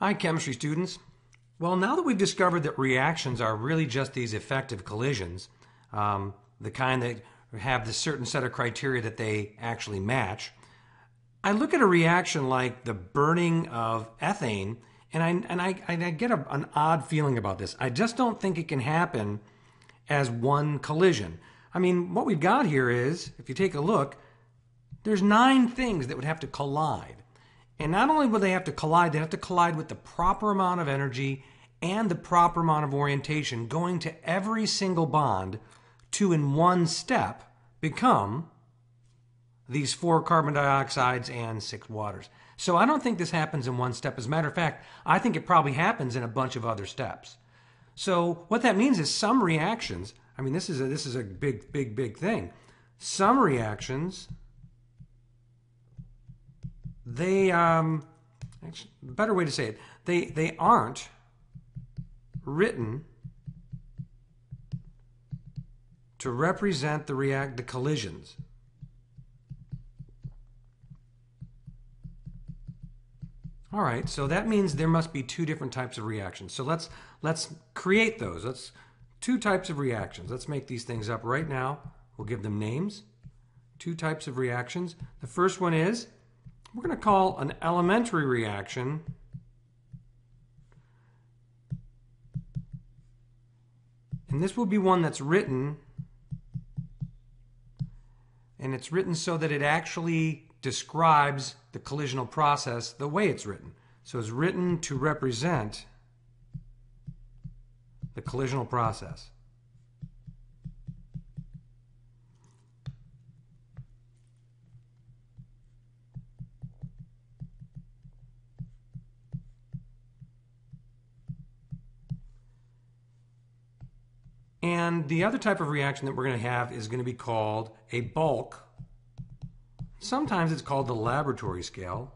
Hi, chemistry students. Well, now that we've discovered that reactions are really just these effective collisions, the kind that have this certain set of criteria that they actually match, I look at a reaction like the burning of ethane, and I get an odd feeling about this. I just don't think it can happen as one collision. I mean, what we've got here is, if you take a look, there's 9 things that would have to collide. And not only will they have to collide with the proper amount of energy and the proper amount of orientation going to every single bond to, in one step, become these 4 carbon dioxides and 6 waters. So I don't think this happens in one step. As a matter of fact, I think it probably happens in a bunch of other steps. So what that means is some reactions, I mean, this is a big thing. Some reactions, they, actually, a better way to say it, they aren't written to represent the collisions. All right, so that means there must be 2 different types of reactions. So let's create those. Let's 2 types of reactions. Let's make these things up right now. We'll give them names. 2 types of reactions. The first one is, we're going to call an elementary reaction and this will be one that's written, and it's written so that it actually describes the collisional process the way it's written. So it's written to represent the collisional process. And the other type of reaction that we're going to have is going to be called a bulk. Sometimes it's called the laboratory scale.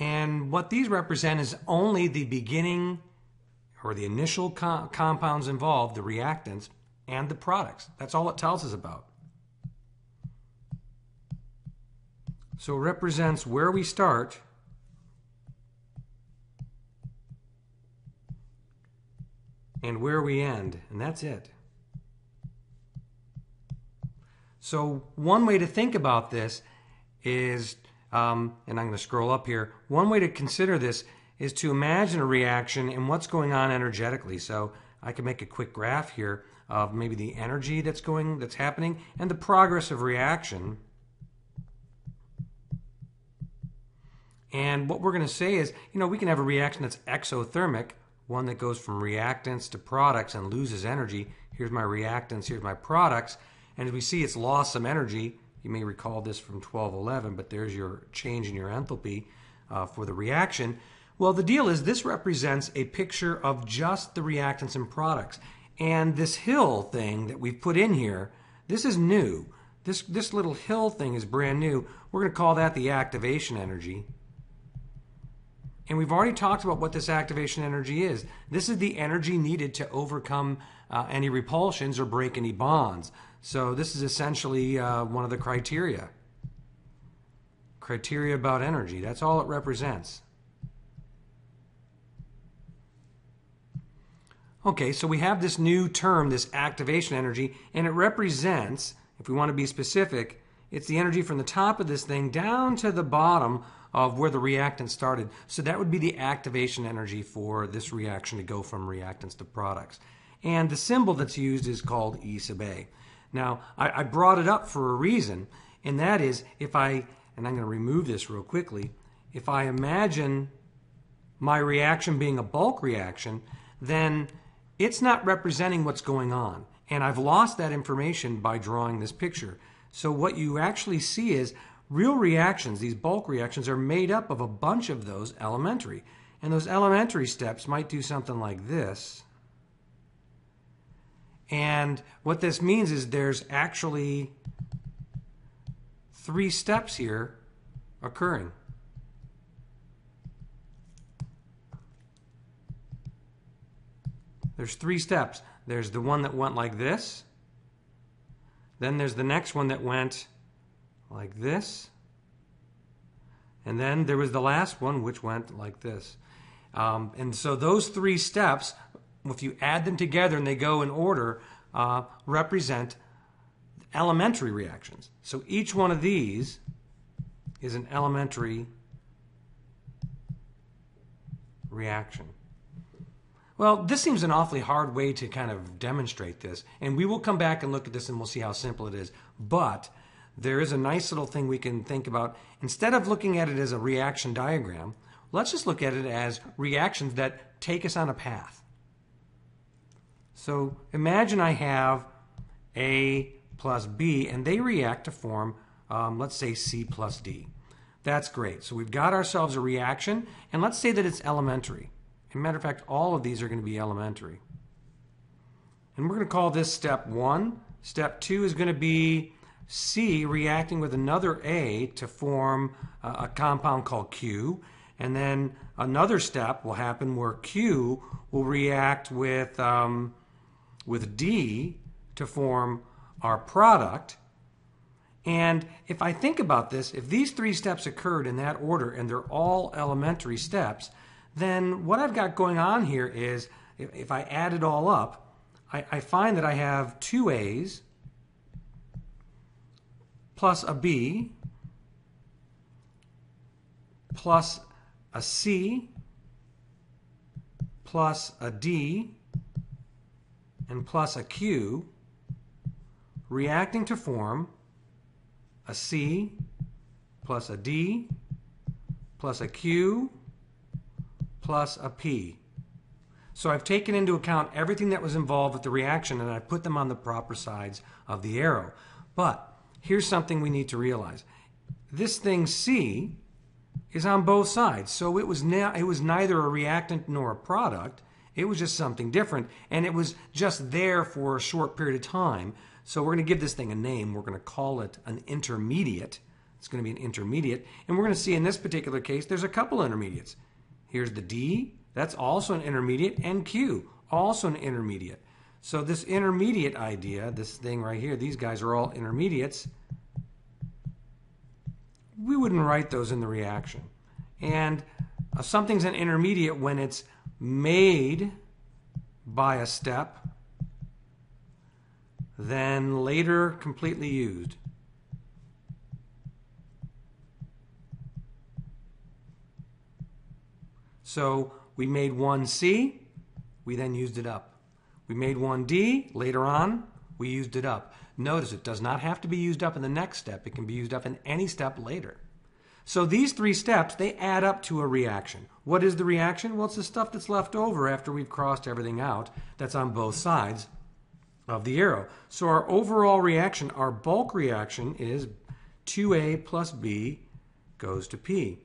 And what these represent is only the beginning or the initial compounds involved, the reactants, and the products. That's all it tells us about. So it represents where we start and where we end, and that's it. So one way to think about this is, and I'm going to scroll up here, one way to consider this is to imagine a reaction and what's going on energetically. So I can make a quick graph here of maybe the energy that's happening and the progress of reaction. And what we're going to say is, we can have a reaction that's exothermic, one that goes from reactants to products and loses energy. Here's my reactants, here's my products. And as we see, it's lost some energy. You may recall this from 1211, but there's your change in your enthalpy for the reaction. Well, the deal is this represents a picture of just the reactants and products. And this hill thing that we've put in here, this is new. This little hill thing is brand new. We're going to call that the activation energy. And we've already talked about what this activation energy is. This is the energy needed to overcome any repulsions or break any bonds. So this is essentially one of the criteria. Criteria about energy. That's all it represents. Okay, so we have this new term, this activation energy, and it represents, if we want to be specific, it's the energy from the top of this thing down to the bottom of where the reactant started. So that would be the activation energy for this reaction to go from reactants to products. And the symbol that's used is called E sub A. Now, I brought it up for a reason, and that is and I'm going to remove this real quickly, if I imagine my reaction being a bulk reaction, then it's not representing what's going on. And I've lost that information by drawing this picture. So what you actually see is real reactions, these bulk reactions, are made up of a bunch of those elementary. And those elementary steps might do something like this. And what this means is there's actually 3 steps here occurring. There's 3 steps. There's the one that went like this. Then there's the next one that went like this. And then there was the last one which went like this. And so those three steps, if you add them together and they go in order, represent elementary reactions. So each one of these is an elementary reaction. Well, this seems an awfully hard way to kind of demonstrate this, and we will come back and look at this and we'll see how simple it is. But there is a nice little thing we can think about. Instead of looking at it as a reaction diagram, let's just look at it as reactions that take us on a path. So imagine I have A plus B, and they react to form, let's say, C plus D. That's great. So we've got ourselves a reaction, and let's say that it's elementary. As a matter of fact, all of these are going to be elementary. And we're going to call this step 1. Step 2 is going to be C reacting with another A to form a compound called Q. And then another step will happen where Q will react with D to form our product. And if I think about this, if these three steps occurred in that order and they're all elementary steps, then what I've got going on here is, if I add it all up, I find that I have two A's plus a B plus a C plus a D and plus a Q reacting to form a C plus a D plus a Q plus a P. So I've taken into account everything that was involved with the reaction and I put them on the proper sides of the arrow. But here's something we need to realize. This thing C is on both sides. So it was neither a reactant nor a product. It was just something different, and it was just there for a short period of time. So we're going to give this thing a name. We're going to call it an intermediate. It's going to be an intermediate. And we're going to see in this particular case, there's a couple intermediates. Here's the D. That's also an intermediate. And Q, also an intermediate. So this intermediate idea, this thing right here, these guys are all intermediates. We wouldn't write those in the reaction. And something's an intermediate when it's made by a step, then later completely used. So we made one C, we then used it up. We made one D, later on, we used it up. Notice it does not have to be used up in the next step. It can be used up in any step later. So these three steps, they add up to a reaction. What is the reaction? Well, it's the stuff that's left over after we've crossed everything out that's on both sides of the arrow. So our overall reaction, our bulk reaction, is 2A plus B goes to P.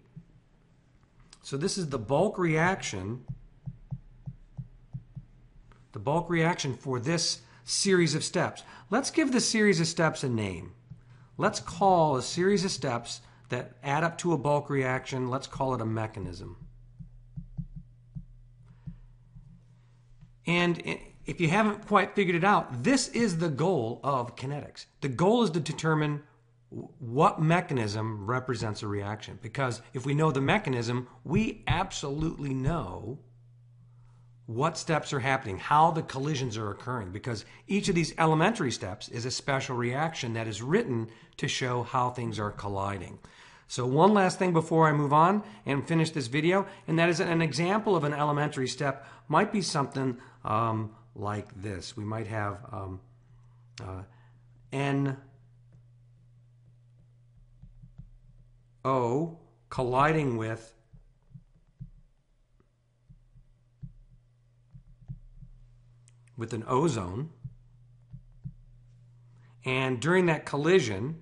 So this is the bulk reaction for this series of steps. Let's give the series of steps a name. Let's call a series of steps that add up to a bulk reaction, let's call it a mechanism. And if you haven't quite figured it out, this is the goal of kinetics. The goal is to determine what mechanism represents a reaction. Because if we know the mechanism, we absolutely know what steps are happening, how the collisions are occurring, because each of these elementary steps is a special reaction that is written to show how things are colliding. So one last thing before I move on and finish this video, and that is an example of an elementary step might be something like this. We might have NO colliding with an ozone, and during that collision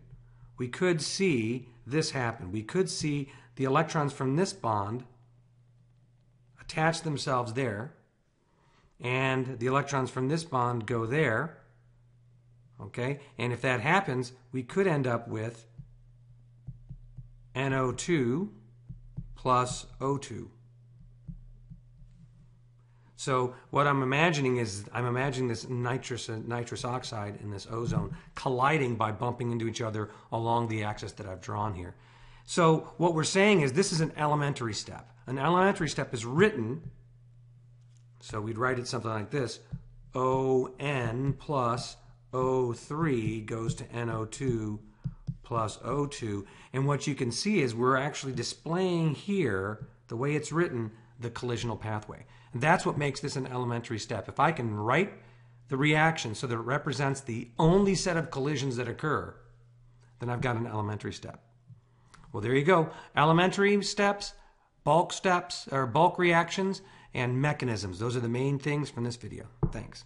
we could see this happen. We could see the electrons from this bond attach themselves there, and the electrons from this bond go there. Okay, and if that happens, we could end up with NO2 plus O2. So what I'm imagining is this nitrous oxide and this ozone colliding by bumping into each other along the axis that I've drawn here. So what we're saying is this is an elementary step. An elementary step is written, so we'd write it something like this: ON plus O3 goes to NO2 plus O2. And what you can see is we're actually displaying here, the way it's written, the collisional pathway. And that's what makes this an elementary step. If I can write the reaction so that it represents the only set of collisions that occur, then I've got an elementary step. Well, there you go. Elementary steps, bulk reactions, and mechanisms. Those are the main things from this video. Thanks.